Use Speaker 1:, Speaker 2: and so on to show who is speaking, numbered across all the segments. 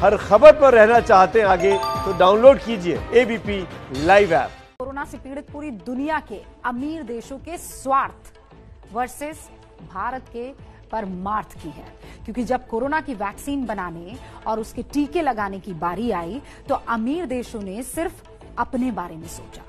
Speaker 1: हर खबर पर रहना चाहते हैं आगे तो डाउनलोड कीजिए एबीपी लाइव ऐप।
Speaker 2: कोरोना से पीड़ित पूरी दुनिया के अमीर देशों के स्वार्थ वर्सेस भारत के परमार्थ की है, क्योंकि जब कोरोना की वैक्सीन बनाने और उसके टीके लगाने की बारी आई तो अमीर देशों ने सिर्फ अपने बारे में सोचा,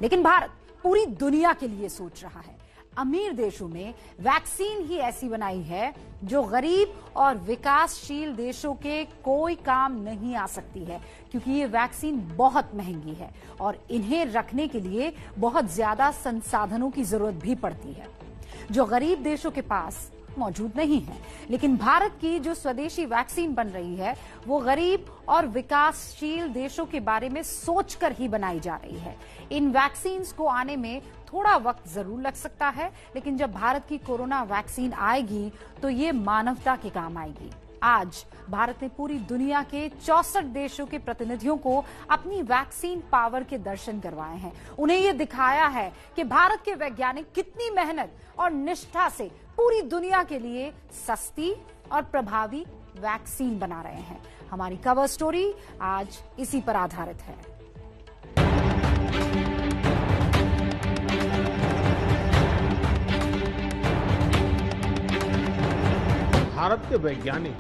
Speaker 2: लेकिन भारत पूरी दुनिया के लिए सोच रहा है। अमीर देशों ने वैक्सीन ही ऐसी बनाई है जो गरीब और विकासशील देशों के कोई काम नहीं आ सकती है, क्योंकि ये वैक्सीन बहुत महंगी है और इन्हें रखने के लिए बहुत ज्यादा संसाधनों की जरूरत भी पड़ती है जो गरीब देशों के पास मौजूद नहीं है। लेकिन भारत की जो स्वदेशी वैक्सीन बन रही है वो गरीब और विकासशील देशों के बारे में सोचकर ही बनाई जा रही है। इन वैक्सीन को आने में थोड़ा वक्त जरूर लग सकता है, लेकिन जब भारत की कोरोना वैक्सीन आएगी तो ये मानवता के काम आएगी। आज भारत ने पूरी दुनिया के 64 देशों के प्रतिनिधियों को अपनी वैक्सीन पावर के दर्शन करवाए हैं। उन्हें ये दिखाया है कि भारत के वैज्ञानिक कितनी मेहनत और निष्ठा से पूरी दुनिया के लिए सस्ती और प्रभावी वैक्सीन बना रहे हैं। हमारी कवर स्टोरी आज इसी पर आधारित है।
Speaker 3: भारत के वैज्ञानिक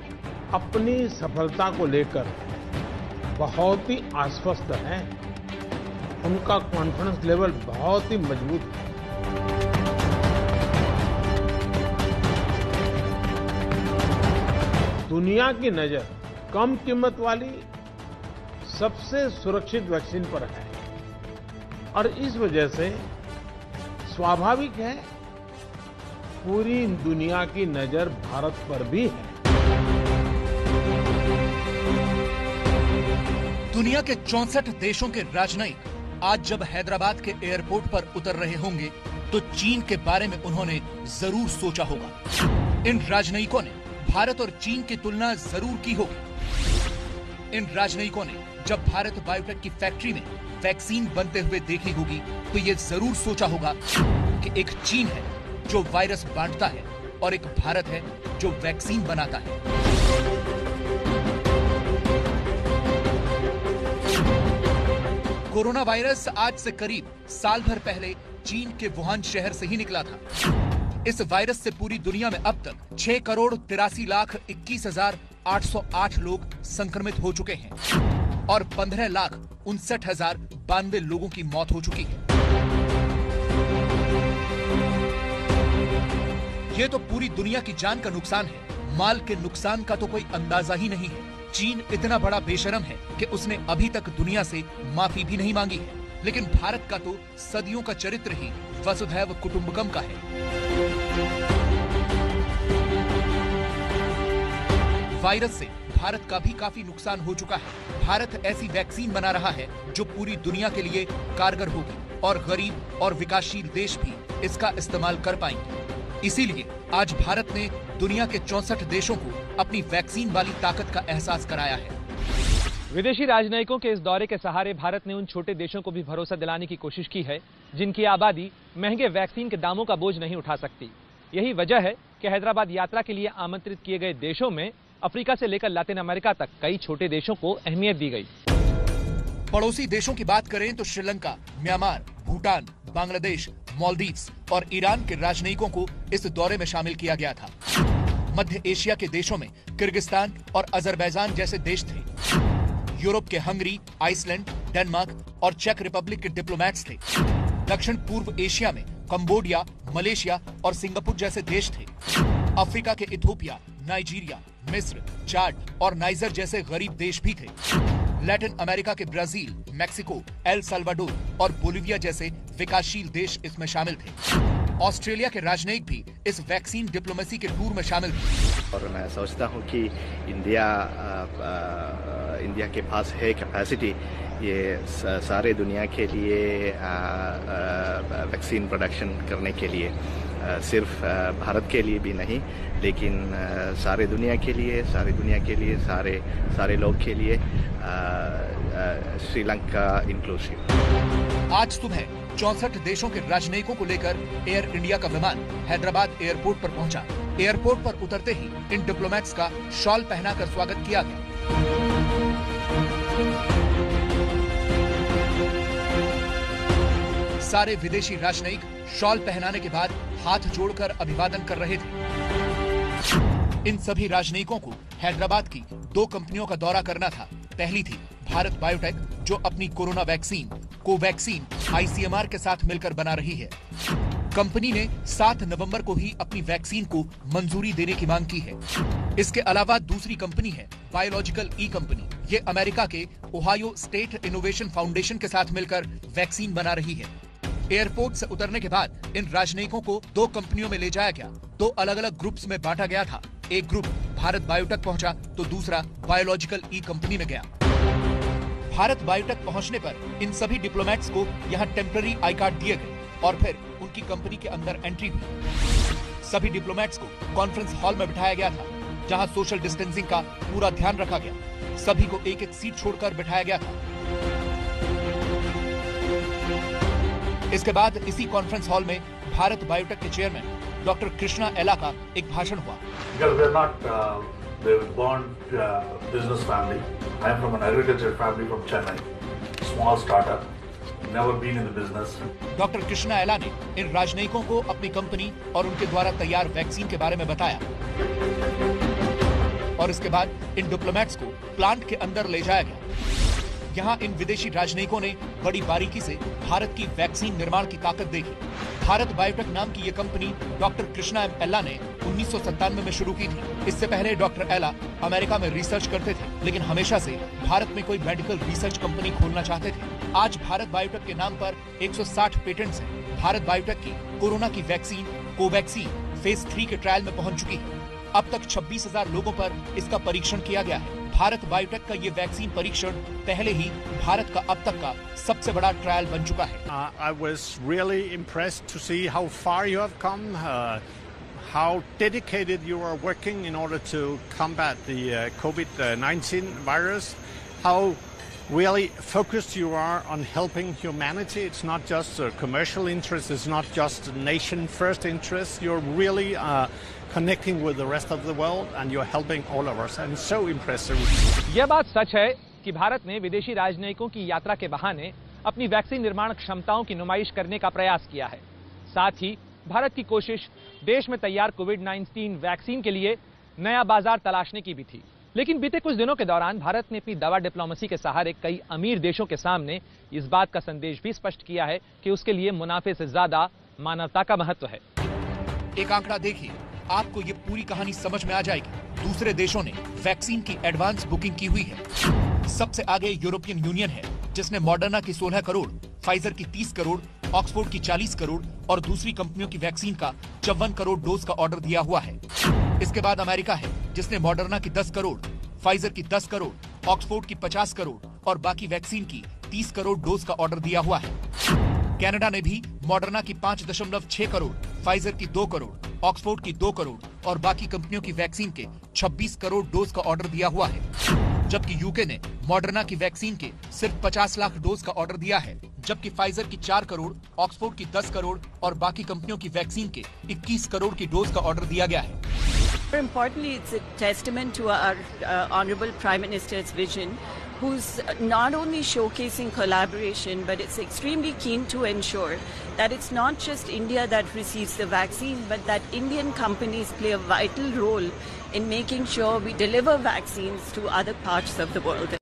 Speaker 3: अपनी सफलता को लेकर बहुत ही आश्वस्त हैं। उनका कॉन्फिडेंस लेवल बहुत ही मजबूत है। दुनिया की नजर कम कीमत वाली सबसे सुरक्षित वैक्सीन पर है और इस वजह से स्वाभाविक है पूरी दुनिया की नजर भारत पर भी है।
Speaker 4: दुनिया के 64 देशों के राजनयिक आज जब हैदराबाद के एयरपोर्ट पर उतर रहे होंगे तो चीन के बारे में उन्होंने जरूर सोचा होगा। इन राजनयिकों ने भारत और चीन की तुलना जरूर की होगी। इन राजनयिकों ने जब भारत बायोटेक की फैक्ट्री में वैक्सीन बनते हुए देखी होगी तो ये जरूर सोचा होगा कि एक चीन है जो वायरस बांटता है और एक भारत है जो वैक्सीन बनाता है। कोरोना वायरस आज से करीब साल भर पहले चीन के वुहान शहर से ही निकला था। इस वायरस से पूरी दुनिया में अब तक 6,83,21,808 लोग संक्रमित हो चुके हैं और 15,59,092 लोगों की मौत हो चुकी है। ये तो पूरी दुनिया की जान का नुकसान है। माल के नुकसान का तो कोई अंदाजा ही नहीं है। चीन इतना बड़ा बेशरम है कि उसने अभी तक दुनिया से माफी भी नहीं मांगी है, लेकिन भारत का तो सदियों का चरित्र ही वसुधैव कुटुंबकम का है। वायरस से भारत का भी काफी नुकसान हो चुका है। भारत ऐसी वैक्सीन बना रहा है जो पूरी दुनिया के लिए कारगर होगी और गरीब और विकासशील देश भी इसका इस्तेमाल कर पाएंगे। इसीलिए आज भारत ने दुनिया के 64 देशों को अपनी वैक्सीन वाली ताकत का एहसास कराया है।
Speaker 5: विदेशी राजनयिकों के इस दौरे के सहारे भारत ने उन छोटे देशों को भी भरोसा दिलाने की कोशिश की है जिनकी आबादी महंगे वैक्सीन के दामों का बोझ नहीं उठा सकती। यही वजह है कि हैदराबाद यात्रा के लिए आमंत्रित किए गए देशों में अफ्रीका से लेकर लातिन अमेरिका तक कई छोटे देशों को अहमियत दी गई।
Speaker 4: पड़ोसी देशों की बात करें तो श्रीलंका, म्यांमार, भूटान, बांग्लादेश, मालदीव्स और ईरान के राजनयिकों को इस दौरे में शामिल किया गया था। मध्य एशिया के देशों में किर्गिस्तान और अजरबैजान जैसे देश थे। यूरोप के हंगरी, आइसलैंड, डेनमार्क और चेक रिपब्लिक के डिप्लोमैट्स थे। दक्षिण पूर्व एशिया में कंबोडिया, मलेशिया और सिंगापुर जैसे देश थे। अफ्रीका के इथोपिया, नाइजीरिया, मिस्र, चाड और नाइजर जैसे गरीब देश भी थे। लैटिन अमेरिका के ब्राजील, मैक्सिको, एल साल्वाडोर और बोलिविया जैसे विकासशील देश इसमें शामिल थे। ऑस्ट्रेलिया के राजनयिक भी इस वैक्सीन डिप्लोमेसी के टूर में शामिल थे।
Speaker 6: और मैं सोचता हूँ कि इंडिया के पास है कैपेसिटी ये सारे दुनिया के लिए वैक्सीन प्रोडक्शन करने के लिए, सिर्फ भारत के लिए भी नहीं लेकिन सारे दुनिया के लिए सारे लोग के लिए, श्रीलंका इंक्लूसिव।
Speaker 4: आज सुबह 64 देशों के राजनयिकों को लेकर एयर इंडिया का विमान हैदराबाद एयरपोर्ट पर पहुंचा। एयरपोर्ट पर उतरते ही इन डिप्लोमेट्स का शॉल पहनाकर स्वागत किया गया। सारे विदेशी राजनयिक शॉल पहनाने के बाद हाथ जोड़कर अभिवादन कर रहे थे। इन सभी राजनयिकों को हैदराबाद की 2 कंपनियों का दौरा करना था। पहली थी भारत बायोटेक, जो अपनी कोरोना वैक्सीन कोवैक्सीन ICMR के साथ मिलकर बना रही है। कंपनी ने 7 नवंबर को ही अपनी वैक्सीन को मंजूरी देने की मांग की है। इसके अलावा दूसरी कंपनी है बायोलॉजिकल ई कंपनी। ये अमेरिका के ओहायो स्टेट इनोवेशन फाउंडेशन के साथ मिलकर वैक्सीन बना रही है। एयरपोर्ट से उतरने के बाद इन राजनयिकों को 2 कंपनियों में ले जाया गया। 2 अलग-अलग ग्रुप्स में बांटा गया था। एक ग्रुप भारत बायोटेक पहुंचा तो दूसरा बायोलॉजिकल ई कंपनी में गया। भारत बायोटेक पहुंचने पर इन सभी डिप्लोमेट्स को यहां टेम्पररी आई कार्ड दिए गए और फिर उनकी कंपनी के अंदर एंट्री हुई। सभी डिप्लोमेट्स को कॉन्फ्रेंस हॉल में बिठाया गया था, जहां सोशल डिस्टेंसिंग का पूरा ध्यान रखा गया। सभी को एक-एक सीट छोड़कर बिठाया गया था। इसके बाद इसी कॉन्फ्रेंस हॉल में भारत बायोटेक के चेयरमैन डॉक्टर कृष्णा एला का एक भाषण हुआ।
Speaker 7: business family. I am from an agriculture family from Chennai. Small startup. Never been in the business.
Speaker 4: Doctor Krishna एला ने इन राजनयिकों को अपनी कंपनी और उनके द्वारा तैयार वैक्सीन के बारे में बताया और इसके बाद इन डिप्लोमेट्स को प्लांट के अंदर ले जाया गया। यहाँ इन विदेशी राजनयिकों ने बड़ी बारीकी से भारत की वैक्सीन निर्माण की ताकत देखी। भारत बायोटेक नाम की ये कंपनी डॉक्टर कृष्णा एम एला ने 1997 में शुरू की थी। इससे पहले डॉक्टर एला अमेरिका में रिसर्च करते थे, लेकिन हमेशा से भारत में कोई मेडिकल रिसर्च कंपनी खोलना चाहते थे। आज भारत बायोटेक के नाम पर 160 पेटेंट्स हैं। भारत बायोटेक की कोरोना की वैक्सीन कोवैक्सीन फेज 3 के ट्रायल में पहुंच चुकी है। अब तक 26,000 लोगों पर इसका परीक्षण किया गया है। भारत बायोटेक का ये वैक्सीन परीक्षण पहले ही भारत का अब तक का सबसे बड़ा ट्रायल बन चुका है।
Speaker 8: I was really impressed to see how far you have come, how dedicated you are working in order to combat the COVID-19 virus, how really focused you are on helping humanity. It's not just a commercial interest, it's not just a nation first interest. You're really connecting with the rest of the world and you're helping all of us. And so impressive.
Speaker 5: यह बात सच है कि भारत ने विदेशी राजनयिकों की यात्रा के बहाने अपनी वैक्सीन निर्माण क्षमताओं की नुमाइश करने का प्रयास किया है। साथ ही भारत की कोशिश देश में तैयार कोविड-19 वैक्सीन के लिए नया बाजार तलाशने की भी थी। लेकिन बीते कुछ दिनों के दौरान भारत ने अपनी दवा डिप्लोमेसी के सहारे कई अमीर देशों के सामने इस बात का संदेश भी स्पष्ट किया है कि उसके लिए मुनाफे से ज्यादा मानवता का महत्व है।
Speaker 4: एक आंकड़ा देखिए, आपको ये पूरी कहानी समझ में आ जाएगी। दूसरे देशों ने वैक्सीन की एडवांस बुकिंग की हुई है। सबसे आगे यूरोपियन यूनियन है, जिसने मॉडर्ना की 16 करोड़, फाइजर की 30 करोड़, ऑक्सफोर्ड की 40 करोड़ और दूसरी कंपनियों की वैक्सीन का 54 करोड़ डोज का ऑर्डर दिया हुआ है। इसके बाद अमेरिका है, जिसने मॉडर्ना की 10 करोड़, फाइजर की 10 करोड़, ऑक्सफोर्ड की 50 करोड़ और बाकी वैक्सीन की 30 करोड़ डोज का ऑर्डर दिया हुआ है। कनाडा ने भी मॉडर्ना की 5.6 करोड़, फाइजर की 2 करोड़, ऑक्सफोर्ड की 2 करोड़ और बाकी कंपनियों की वैक्सीन के 26 करोड़ डोज का ऑर्डर दिया हुआ है। जबकि यूके ने मॉडर्ना की वैक्सीन के सिर्फ 50 लाख डोज का ऑर्डर दिया है, जबकि फाइजर की 4 करोड़, ऑक्सफोर्ड की 10 करोड़ और बाकी कंपनियों की वैक्सीन के 21 करोड़ की डोज का ऑर्डर दिया गया है।
Speaker 9: Importantly, it's a testament to our Honorable Prime Minister's vision, who's not only showcasing collaboration, but it's extremely keen to ensure that it's not just India that receives the vaccine, but that Indian companies play a vital role in making sure we deliver vaccines to other parts of the world.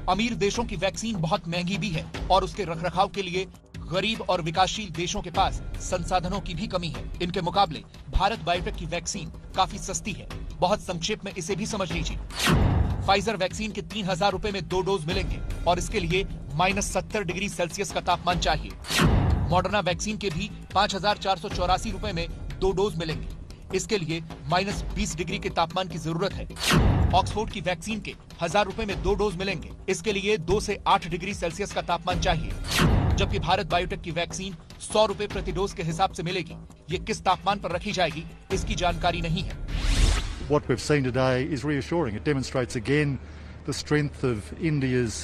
Speaker 4: अमीर देशों की vaccine बहुत महंगी भी है और उसके रखरखाव के लिए गरीब और विकासशील देशों के पास संसाधनों की भी कमी है। इनके मुकाबले भारत बायोटेक की वैक्सीन काफी सस्ती है। बहुत संक्षेप में इसे भी समझ लीजिए। फाइजर वैक्सीन के 3,000 रुपए में 2 डोज मिलेंगे और इसके लिए -70 डिग्री सेल्सियस का तापमान चाहिए। मॉडर्ना वैक्सीन के भी 5,484 रुपए में 2 डोज मिलेंगे। इसके लिए -20 डिग्री के तापमान की जरूरत है। ऑक्सफोर्ड की वैक्सीन के 1,000 रुपए में 2 डोज मिलेंगे। इसके लिए 2 से 8 डिग्री सेल्सियस का तापमान चाहिए। जबकि भारत बायोटेक की वैक्सीन 100 रुपए प्रति डोज के हिसाब से मिलेगी। ये किस तापमान पर रखी जाएगी, इसकी जानकारी नहीं है।
Speaker 10: What we've seen today is reassuring. It demonstrates again the strength of India's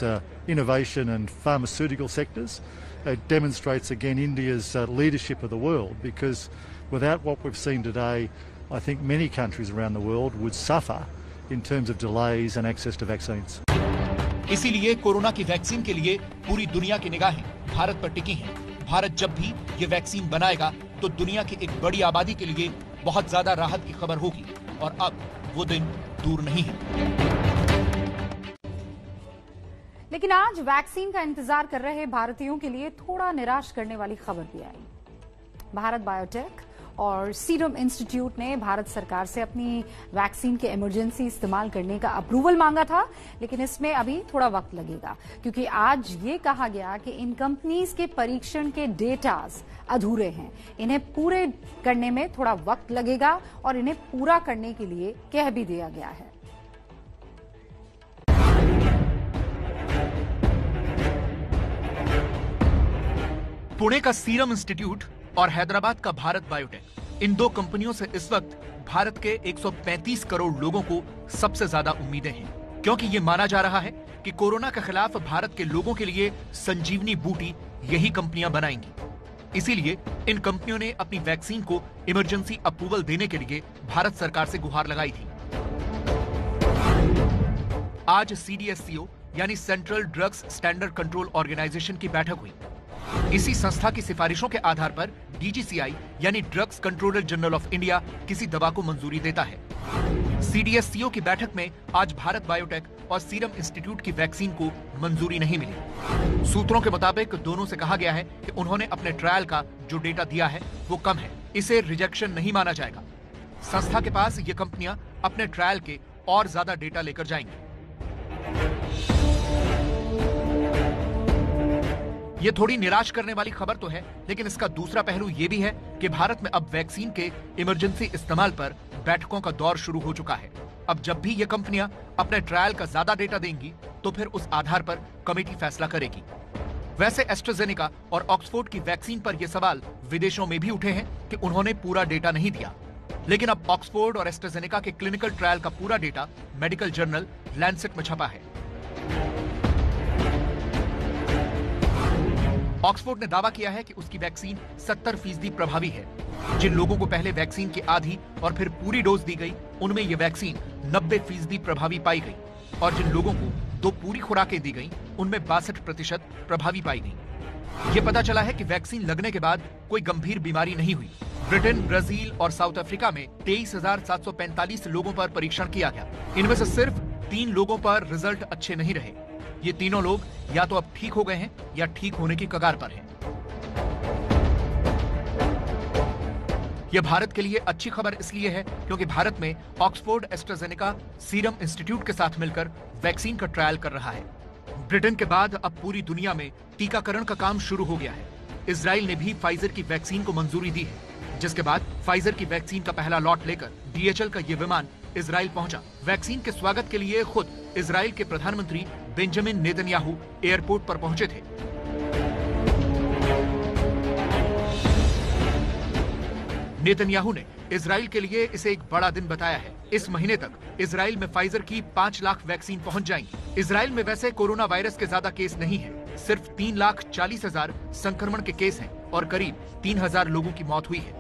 Speaker 10: innovation and pharmaceutical sectors. It demonstrates again India's leadership of the world, because without what we've seen today, I think many countries around the world would suffer in terms of delays and access to vaccines.
Speaker 4: इसीलिए corona की vaccine के लिए पूरी दुनिया की निगाहें भारत पर टिकी हैं। भारत जब भी ये वैक्सीन बनाएगा तो दुनिया की एक बड़ी आबादी के लिए बहुत ज्यादा राहत की खबर होगी और अब वो दिन दूर नहीं है।
Speaker 2: लेकिन आज वैक्सीन का इंतजार कर रहे भारतीयों के लिए थोड़ा निराश करने वाली खबर भी आई। भारत बायोटेक और सीरम इंस्टीट्यूट ने भारत सरकार से अपनी वैक्सीन के इमरजेंसी इस्तेमाल करने का अप्रूवल मांगा था, लेकिन इसमें अभी थोड़ा वक्त लगेगा क्योंकि आज ये कहा गया कि इन कंपनीज के परीक्षण के डेटाज अधूरे हैं। इन्हें पूरे करने में थोड़ा वक्त लगेगा और इन्हें पूरा करने के लिए कह भी दिया गया है।
Speaker 4: पुणे का सीरम इंस्टीट्यूट और हैदराबाद का भारत बायोटेक, इन दो कंपनियों से इस वक्त भारत के 135 करोड़ लोगों को सबसे ज्यादा उम्मीदें हैं, क्योंकि ये माना जा रहा है कि कोरोना के खिलाफ भारत के लोगों के लिए संजीवनी बूटी यही कंपनियां बनाएंगी। इसीलिए इन कंपनियों ने अपनी वैक्सीन को इमरजेंसी अप्रूवल देने के लिए भारत सरकार से गुहार लगाई थी। आज CDSCO यानी central drugs standard control organisation की बैठक हुई। इसी संस्था की सिफारिशों के आधार पर DGCI यानी drugs controller general of India किसी दवा को मंजूरी देता है। CDSCO की बैठक में आज भारत बायोटेक और सीरम इंस्टीट्यूट की वैक्सीन को मंजूरी नहीं मिली। सूत्रों के मुताबिक दोनों से कहा गया है कि उन्होंने अपने ट्रायल का जो डेटा दिया है वो कम है, इसे रिजेक्शन नहीं माना जाएगा। संस्था के पास ये कंपनियां अपने ट्रायल के और ज्यादा डेटा लेकर जाएंगी। ये थोड़ी निराश करने वाली खबर तो है, लेकिन इसका दूसरा पहलू ये भी है कि भारत में अब वैक्सीन के इमरजेंसी इस्तेमाल पर बैठकों का दौर शुरू हो चुका है। अब जब भी ये कंपनियां अपने ट्रायल का ज्यादा डेटा देंगी तो फिर उस आधार पर कमेटी फैसला करेगी। वैसे एस्ट्राजेनेका और ऑक्सफोर्ड की वैक्सीन पर यह सवाल विदेशों में भी उठे हैं कि उन्होंने पूरा डेटा नहीं दिया, लेकिन अब ऑक्सफोर्ड और एस्ट्राजेनेका के क्लिनिकल ट्रायल का पूरा डेटा मेडिकल जर्नल लैंसेट में छपा है। ऑक्सफोर्ड ने दावा किया है कि उसकी वैक्सीन 70% प्रभावी है। जिन लोगों को पहले वैक्सीन की आधी और फिर पूरी डोज दी गई, उनमें यह वैक्सीन 90% प्रभावी पाई गई और जिन लोगों को 2 पूरी खुराकें दी गई, उनमें 62% प्रभावी पाई गई। यह पता चला है कि वैक्सीन लगने के बाद कोई गंभीर बीमारी नहीं हुई। ब्रिटेन, ब्राजील और साउथ अफ्रीका में 23,745 लोगों पर परीक्षण किया गया। इनमें से सिर्फ 3 लोगों पर रिजल्ट अच्छे नहीं रहे। ये तीनों लोग या तो अब ठीक हो गए हैं या ठीक होने की कगार पर हैं। यह भारत के लिए अच्छी खबर इसलिए है क्योंकि भारत में ऑक्सफोर्ड एस्ट्राजेनेका सीरम इंस्टीट्यूट के साथ मिलकर वैक्सीन का ट्रायल कर रहा है। ब्रिटेन के बाद अब पूरी दुनिया में टीकाकरण का काम शुरू हो गया है। इजराइल ने भी फाइजर की वैक्सीन को मंजूरी दी है, जिसके बाद फाइजर की वैक्सीन का पहला लॉट लेकर DHL का ये विमान इजराइल पहुंचा। वैक्सीन के स्वागत के लिए खुद इजराइल के प्रधानमंत्री बेंजामिन नेतन्याहू एयरपोर्ट पर पहुंचे थे। नेतन्याहू ने इजराइल के लिए इसे एक बड़ा दिन बताया है। इस महीने तक इजराइल में फाइजर की 5 लाख वैक्सीन पहुंच जाएंगी। इजराइल में वैसे कोरोना वायरस के ज्यादा केस नहीं है, सिर्फ 3,40,000 संक्रमण के केस हैं और करीब 3,000 लोगों की मौत हुई है।